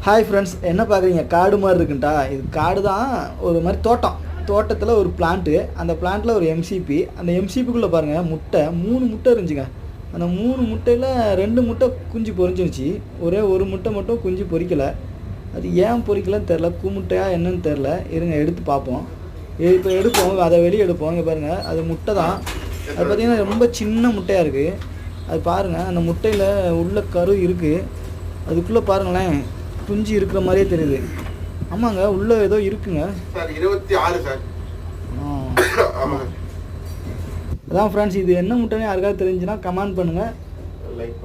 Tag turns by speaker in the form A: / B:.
A: Hi friends, என்ன பார்க்குறீங்க? காடு மாதிரி இருக்குன்ட்டா? இது காடு தான், ஒரு மாதிரி தோட்டத்தில் ஒரு பிளான்ட்டு. அந்த பிளான்ட்டில் ஒரு எம்சிபி. அந்த எம்சிபிக்குள்ளே பாருங்கள் முட்டை 3 முட்டை இருந்துச்சுங்க. அந்த 3 முட்டையில் 2 முட்டை குஞ்சு பொரிஞ்சிருச்சு. ஒரே ஒரு முட்டை மட்டும் குஞ்சு பொரிக்கலை. அது ஏன் பொரிக்கலைன்னு தெரில, கூமுட்டையா என்னன்னு தெரில. இருங்க எடுத்து பார்ப்போம். இப்போ எடுப்போம், அதை வெளியே எடுப்போம். இங்கே பாருங்கள், அது முட்டை தான். அது பார்த்திங்கன்னா ரொம்ப சின்ன முட்டையாக இருக்குது. அது பாருங்கள், அந்த முட்டையில் உள்ள கரு இருக்குது. அதுக்குள்ளே பாருங்களேன், குஞ்சு இருக்கிற மாதிரியே தெரியுது. ஆமாங்க, உள்ளே ஏதோ இருக்குங்க
B: சார். 26 சார்.
A: ஆமாம். அதான் ஃப்ரெண்ட்ஸ், இது என்ன முட்டைன்னு யாருக்காவது தெரிஞ்சுன்னா கமெண்ட் பண்ணுங்கள்.